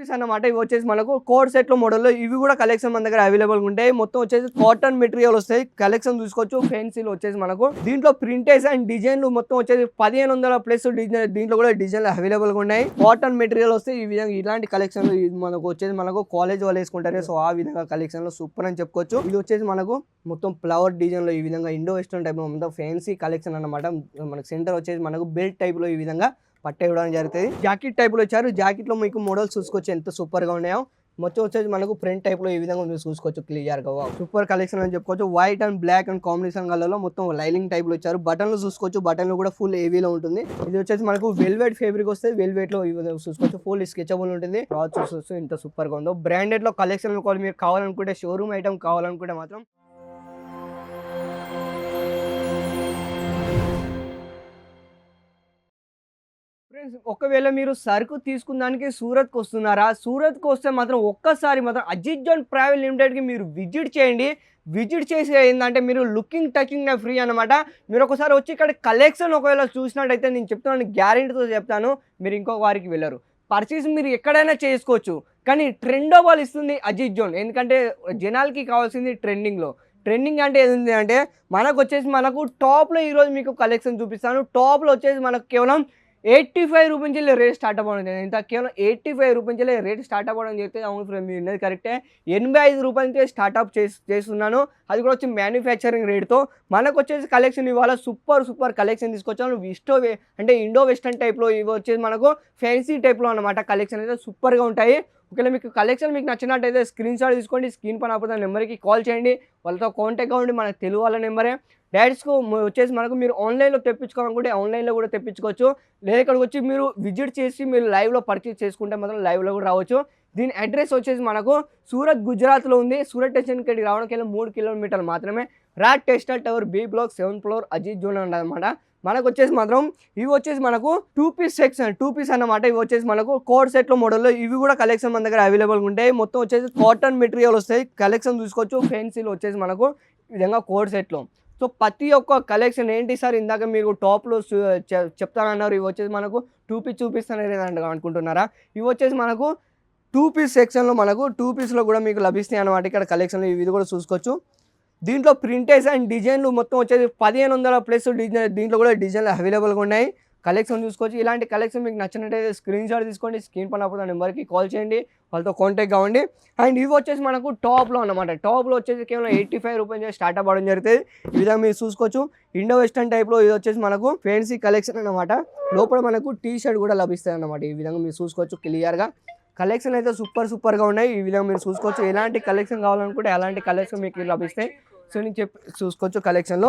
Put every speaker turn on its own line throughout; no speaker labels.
Piece అన్నమాట. ఇవి వచ్చేసి మనకు కోడ్ సెట్ లో మోడల్లో ఇవి కూడా కలెక్షన్ మన దగ్గర అవైలబుల్ ఉంటాయి. మొత్తం వచ్చేసి కాటన్ మెటీరియల్ వస్తాయి. కలెక్షన్ చూసుకోవచ్చు. ఫెన్సీలు వచ్చేసి మనకు దీంట్లో ప్రింటెస్ అండ్ డిజైన్లు మొత్తం వచ్చేసి 1500 ప్లస్ డిజైన్. దీంట్లో కూడా డిజైన్లు అవైలబుల్ గా ఉన్నాయి. కాటన్ మెటీరియల్ వస్తాయి. ఈ విధంగా ఇలాంటి కలెక్షన్ మనకు వచ్చేసి మనకు కాలేజ్ వాళ్ళు వేసుకుంటారు. సో ఆ విధంగా కలెక్షన్ లో సూపర్ అని చెప్పుకోవచ్చు. ఇది వచ్చేసి మనకు మొత్తం ఫ్లవర్ డిజైన్ లో ఈ విధంగా ఇండో వెస్టర్న్ టైప్ లో మొత్తం ఫ్యాన్సీ కలెక్షన్ అన్నమాట. మనకు సెంటర్ వచ్చేసి మనకు బెల్ట్ టైప్ లో ఈ విధంగా పట్ట ఇవ్వడం జరుగుతుంది. జాకెట్ టైప్ లో ఇచ్చారు. జాకెట్ లో మీకు మోడల్స్ చూసుకోవచ్చు ఎంత సూపర్ గా ఉన్నాయో. మొత్తం వచ్చేసి మనకు ప్రింట్ టైప్ లో ఈ విధంగా మీరు చూసుకోవచ్చు క్లియర్ గా. సూపర్ కలెక్షన్ అని చెప్పుకోవచ్చు. White and black and combination colour లో మొత్తం లైనింగ్ టైప్ లో ఇచ్చారు. బటన్లు చూసుకోవచ్చు. బటన్లు కూడా ఫుల్ హెవీలో ఉంటుంది. ఇది వచ్చేసి మనకు వెల్వెట్ ఫ్యాబ్రిక్ వస్తే వెల్వెట్ లో చూసుకోవచ్చు. ఫుల్ స్కెచబుల్ ఉంటుంది. క్లాత్ చూసుకోవచ్చు ఎంత సూపర్ గా ఉందో. బ్రాండెడ్ లో కలెక్షన్ మీరు కావాలనుకుంటే, షోరూమ్ ఐటమ్ కావాలనుకుంటే మాత్రం ఫ్రెండ్స్, ఒకవేళ మీరు సరుకు తీసుకున్నానికి సూరత్కి వస్తున్నారా? సూరత్కి వస్తే మాత్రం ఒక్కసారి మాత్రం అజిత్ జోన్ ప్రైవేట్ లిమిటెడ్కి మీరు విజిట్ చేయండి. విజిట్ చేసి ఏంటంటే మీరు లుకింగ్ టచింగ్ ఫ్రీ అనమాట. మీరు ఒకసారి వచ్చి ఇక్కడ కలెక్షన్ ఒకవేళ చూసినట్టయితే నేను చెప్తున్నాను, గ్యారెంటీతో చెప్తాను, మీరు ఇంకొక వారికి వెళ్ళరు. పర్చేస్ మీరు ఎక్కడైనా చేసుకోవచ్చు, కానీ ట్రెండ్ వాళ్ళు ఇస్తుంది అజిత్ జోన్. ఎందుకంటే జనాలకి కావాల్సింది ట్రెండింగ్లో. ట్రెండింగ్ అంటే ఏంటి అంటే మనకు వచ్చేసి మనకు టాప్లో ఈరోజు మీకు కలెక్షన్ చూపిస్తాను. టాప్లో వచ్చేసి మనకు కేవలం 85 రూపీస్ నుంచి రేట్ స్టార్ట్ అవ్వడం. ఇంత కేవలం 85 రూపీస్ నుంచి రేట్ స్టార్ట్ అవ్వడం చెప్తే అవును ఫ్రెండ్ మీరు ఉన్నది కరెక్టే. 85 రూపాయల నుంచి స్టార్ట్అప్ చేస్తున్నాను. అది కూడా వచ్చి మ్యానుఫ్యాక్చరింగ్ రేట్తో. మనకు వచ్చేసి కలెక్షన్ ఇవాళ సూపర్ కలెక్షన్ తీసుకొచ్చాను. అంటే ఇండో వెస్టర్న్ టైప్లో ఇవి వచ్చేసి మనకు ఫ్యాన్సీ టైప్లో అనమాట. కలెక్షన్ అయితే సూపర్గా ఉంటాయి. ఒకవేళ మీకు కలెక్షన్ మీకు నచ్చినట్టయితే స్క్రీన్ షాట్ తీసుకోండి. స్క్రీన్ పైన అప్పుడు నెంబర్కి కాల్ చేయండి. వాళ్ళతో కాంటాక్ట్ అవ్వండి. మనకు తెలుగు వాళ్ళ నెంబరే. డైరెక్ట్స్కు వచ్చేసి మనకు మీరు ఆన్లైన్లో తెప్పించుకోవాలనుకుంటే ఆన్లైన్లో కూడా తెప్పించుకోవచ్చు. లేదా ఇక్కడికి వచ్చి మీరు విజిట్ చేసి మీరు లైవ్లో పర్చేస్ చేసుకుంటే మాత్రం లైవ్లో కూడా రావచ్చు. దీని అడ్రస్ వచ్చేసి మనకు సూరత్ గుజరాత్లో ఉంది. సూరత్ స్టేషన్కి రావడానికి 3 కిలోమీటర్లు మాత్రమే. Raj textile tower B block 7th floor Ajit zone అనమాట. మనకు వచ్చేసి మాత్రం ఇవి వచ్చేసి మనకు 2 పీస్ సెక్షన్ 2 పీస్ అన్నమాట. ఇవి వచ్చేసి మనకు కోడ్ సెట్లో మోడల్లో ఇవి కూడా కలెక్షన్ మన దగ్గర అవైలబుల్గా ఉంటాయి. మొత్తం వచ్చేసి కాటన్ మెటీరియల్ వస్తాయి. కలెక్షన్ చూసుకోవచ్చు. ఫెన్సీలు వచ్చేసి మనకు ఈ విధంగా కోడ్ సెట్లో. సో ప్రతి ఒక్క కలెక్షన్ ఏంటి సార్ ఇందాక మీరు టాప్లో చెప్తానన్నారు, ఇవి వచ్చేసి మనకు 2 పీస్ చూపిస్తాను అనుకుంటున్నారా? ఇవి వచ్చేసి మనకు 2 పీస్ సెక్షన్లో మనకు 2 పీస్లో కూడా మీకు లభిస్తాయి అన్నమాట. ఇక్కడ కలెక్షన్లు ఇవి కూడా చూసుకోవచ్చు. దీంట్లో ప్రింటెస్ అండ్ డిజైన్లు మొత్తం వచ్చేసి 1500 ప్లస్ డిజైన్. దీంట్లో కూడా డిజైన్లు అవైలబుల్గా ఉన్నాయి. కలెక్షన్ చూసుకోవచ్చు. ఇలాంటి కలెక్షన్ మీకు నచ్చినట్టయితే స్క్రీన్ షాట్ తీసుకోండి. స్క్రీన్ పైన అప్పుడు నెంబర్కి కాల్ చేయండి. వాళ్ళతో కాంటాక్ట్ కావండి. అండ్ ఇవి వచ్చేసి మనకు టాప్లో అనమాట. టాప్లో వచ్చేసి కేవలం 85 రూపీస్ స్టార్ట్ అవ్వడం జరుగుతుంది. ఈ విధంగా మీరు చూసుకోవచ్చు. ఇండో వెస్టర్న్ టైప్లో ఇది వచ్చేసి మనకు ఫ్యాన్సీ కలెక్షన్ అనమాట. లోపల మనకు టీ షర్ట్ కూడా లభిస్తాయి అన్నమాట. ఈ విధంగా మీరు చూసుకోవచ్చు క్లియర్గా. కలెక్షన్ అయితే సూపర్గా ఉన్నాయి. ఈ విధంగా మీరు చూసుకోవచ్చు. ఎలాంటి కలెక్షన్ కావాలనుకుంటే అలాంటి కలెక్షన్ మీకు లభిస్తాయి. సో నేను చూసుకోవచ్చు కలెక్షన్లో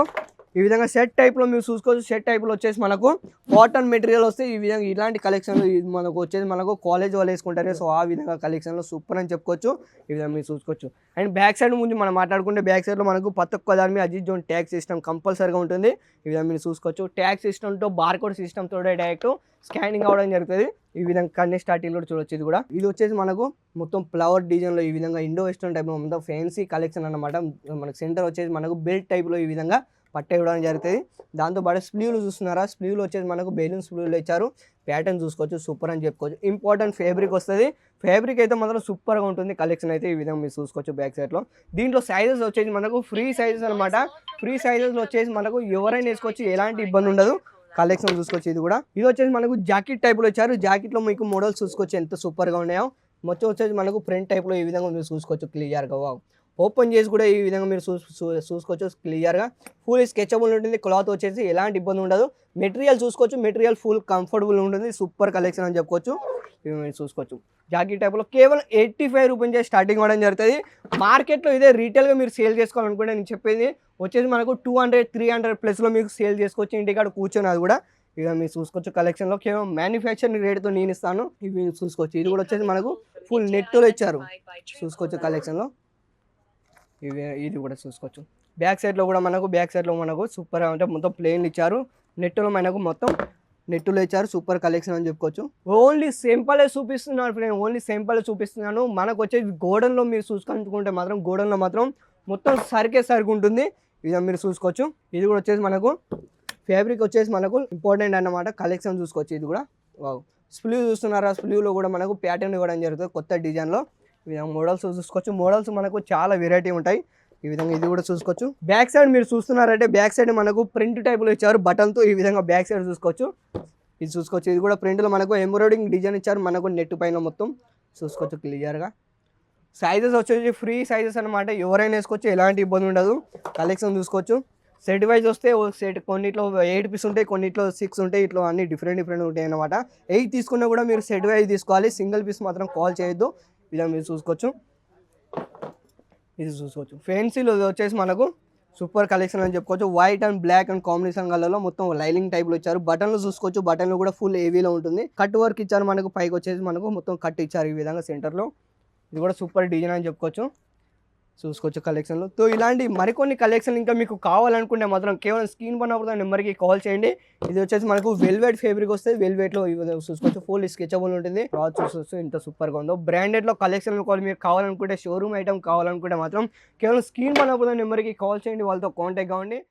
ఈ విధంగా సెట్ టైప్లో మీరు చూసుకోవచ్చు. సెట్ టైప్లో వచ్చేసి మనకు కాటన్ మెటీరియల్ వస్తే ఈ విధంగా ఇలాంటి కలెక్షన్లు మనకు వచ్చేసి మనకు కాలేజ్ వాళ్ళు వేసుకుంటారు. సో ఆ విధంగా కలెక్షన్లో సూపర్ అని చెప్పుకోవచ్చు. ఈ విధంగా మీరు చూసుకోవచ్చు. అండ్ బ్యాక్ సైడ్ ముందు మనం మాట్లాడుకుంటే బ్యాక్ సైడ్లో మనకు ప్రతి ఒక్క దాని మీద అజిత్ జోన్ ట్యాగ్ సిస్టమ్ కంపల్సరీగా ఉంటుంది. ఈ విధంగా మీరు చూసుకోవచ్చు. ట్యాగ్ సిస్టమ్తో బార్కోడ్ సిస్టమ్తో డైరెక్ట్ స్కానింగ్ అవ్వడం జరుగుతుంది. ఈ విధంగా కన్నీ స్టార్టింగ్ కూడా చూడొచ్చు. ఇది వచ్చేసి మనకు మొత్తం ఫ్లవర్ డిజైన్లో ఈ విధంగా ఇండో వెస్టర్న్ టైప్లో మొత్తం ఫ్యాన్సీ కలెక్షన్ అనమాట. మనకు సెంటర్ వచ్చేసి మనకు బెల్ట్ టైప్లో ఈ విధంగా పట్ట ఇవ్వడం జరుగుతుంది. దాంతోపాటు స్లీవ్లు చూస్తున్నారా? స్లీవ్లు వచ్చేసి మనకు బెలూన్ స్లీవ్లు ఇచ్చారు. ప్యాటర్న్ చూసుకోవచ్చు. సూపర్ అని చెప్పుకోవచ్చు. ఇంపార్టెంట్ ఫ్యాబ్రిక్ వస్తుంది. ఫ్యాబ్రిక్ అయితే మాత్రం సూపర్గా ఉంటుంది. కలెక్షన్ అయితే ఈ విధంగా మీరు చూసుకోవచ్చు. బ్యాక్ సైడ్లో దీంట్లో సైజెస్ వచ్చేసి మనకు ఫ్రీ సైజెస్ అనమాట. ఫ్రీ సైజెస్లో వచ్చేసి మనకు ఎవరైనా వేసుకోవచ్చు. ఎలాంటి ఇబ్బంది ఉండదు. కలెక్షన్ చూసుకోవచ్చు. ఇది వచ్చేసి మనకు జాకెట్ టైప్లో ఇచ్చారు. జాకెట్లో మీకు మోడల్స్ చూసుకోవచ్చు ఎంత సూపర్గా ఉన్నాయో. మొత్తం వచ్చేసి మనకు ప్రింట్ టైప్లో ఈ విధంగా మీరు చూసుకోవచ్చు క్లియర్గా. ఓపెన్ చేసి కూడా ఈ విధంగా మీరు చూసుకోవచ్చు క్లియర్గా. ఫుల్ స్కెచబుల్ ఉంటుంది. క్లాత్ వచ్చేసి ఎలాంటి ఇబ్బంది ఉండదు. మెటీరియల్ చూసుకోవచ్చు. మెటీరియల్ ఫుల్ కంఫర్టబుల్ ఉంటుంది. సూపర్ కలెక్షన్ అని చెప్పుకోవచ్చు. ఇవి మీరు చూసుకోవచ్చు. జాకెట్ టైప్లో కేవలం 85 రూపీస్ స్టార్టింగ్ అవ్వడం జరుగుతుంది. మార్కెట్లో ఇదే రీటైల్గా మీరు సేల్ చేసుకోవాలనుకుంటే నేను చెప్పేది వచ్చేసి మనకు 200-300 ప్లస్లో మీకు సేల్ చేసుకోవచ్చు. ఇంటికాడ కూర్చొని అది కూడా ఇక మీరు చూసుకోవచ్చు. కలెక్షన్లో కేవలం మ్యానుఫ్యాక్చరింగ్ రేట్తో నేను ఇస్తాను. ఇవి చూసుకోవచ్చు. ఇది కూడా వచ్చేసి మనకు ఫుల్ నెట్లో ఇచ్చారు. చూసుకోవచ్చు కలెక్షన్లో. ఇది కూడా చూసుకోవచ్చు. బ్యాక్ సైడ్లో మనకు సూపర్ అంటే మొత్తం ప్లెయిన్ ఇచ్చారు. నెట్లో మనకు మొత్తం నెట్లో ఇచ్చారు. సూపర్ కలెక్షన్ అని చెప్పుకోవచ్చు. ఓన్లీ సింపులే చూపిస్తున్నాను ఫ్రెండ్. ఓన్లీ సింపులే చూపిస్తున్నాను. మనకు వచ్చేసి గోడన్లో మీరు చూసుకుంటే మాత్రం గోడన్లో మాత్రం మొత్తం సరుకు ఉంటుంది. ఇది మీరు చూసుకోవచ్చు. ఇది కూడా వచ్చేసి మనకు ఫ్యాబ్రిక్ వచ్చేసి మనకు ఇంపార్టెంట్ అన్నమాట. కలెక్షన్ చూసుకోవచ్చు. ఇది కూడా వావ్ స్లీవ్ చూస్తున్నారా, స్లీవ్లో కూడా మనకు ప్యాటర్న్ ఇవ్వడం జరుగుతుంది కొత్త డిజైన్లో. ఈ విధంగా మోడల్స్ చూసుకోవచ్చు. మోడల్స్ మనకు చాలా వెరైటీ ఉంటాయి. ఈ విధంగా ఇది కూడా చూసుకోవచ్చు. బ్యాక్ సైడ్ మీరు చూస్తున్నారంటే బ్యాక్ సైడ్ మనకు ప్రింట్ టైప్లో ఇచ్చారు బటన్తో. ఈ విధంగా బ్యాక్ సైడ్ చూసుకోవచ్చు. ఇది చూసుకోవచ్చు. ఇది కూడా ప్రింట్లో మనకు ఎంబ్రాయిడింగ్ డిజైన్ ఇచ్చారు మనకు నెట్ పైన మొత్తం చూసుకోవచ్చు క్లియర్గా. సైజెస్ వచ్చేసి ఫ్రీ సైజెస్ అనమాట, ఎవరైనా వేసుకోవచ్చు, ఎలాంటి ఇబ్బంది ఉండదు. కలెక్షన్ చూసుకోవచ్చు. సెట్ వైజ్ వస్తే సెట్ కొన్నిట్లో 8 పీస్ ఉంటాయి, కొన్నిట్లో 6 ఉంటాయి. ఇట్లా అన్ని డిఫరెంట్ ఉంటాయి అనమాట. 8 తీసుకున్నా కూడా మీరు సెట్ వైజ్ తీసుకోవాలి, సింగిల్ పీస్ మాత్రం కాల్ చేయొద్దు. ఇలా మీరు చూసుకోవచ్చు. ఇది చూసుకోవచ్చు. ఫెన్సీలో వచ్చేసి మనకు సూపర్ కలెక్షన్ అని చెప్పుకోవచ్చు. White and black and combination కలర్లో మొత్తం లైనింగ్ టైప్లో ఇచ్చారు. బటన్లు చూసుకోవచ్చు. బటన్లు కూడా ఫుల్ హెవీలో ఉంటుంది. కట్ వర్క్ ఇచ్చారు మనకు. పైకి వచ్చేసి మనకు మొత్తం కట్ ఇచ్చారు ఈ విధంగా సెంటర్లో. ఇది కూడా సూపర్ డిజైన్ అని చెప్పుకోవచ్చు. చూసుకోవచ్చు కలెక్షన్లో. సో ఇలాంటి మరికొన్ని కలెక్షన్ ఇంకా మీకు కావాలనుకుంటే మాత్రం కేవలం స్క్రీన్ పైన ఉన్న నెంబర్కి కాల్ చేయండి. ఇది వచ్చేసి మనకు వెల్వెట్ ఫ్యాబ్రిక్ వస్తే వెల్వెట్లో చూసుకోవచ్చు. ఫుల్ స్కెచబుల్ ఉంటుంది. క్లాత్ చూసుకోవచ్చు ఎంత సూపర్గా ఉందో. బ్రాండెడ్లో కలెక్షన్ మీరు కావాలనుకుంటే, షోరూమ్ ఐటమ్ కావాలనుకుంటే మాత్రం కేవలం స్క్రీన్ పైన ఉన్న నెంబర్కి కాల్ చేయండి, వాళ్ళతో కాంటాక్ట్ కావండి.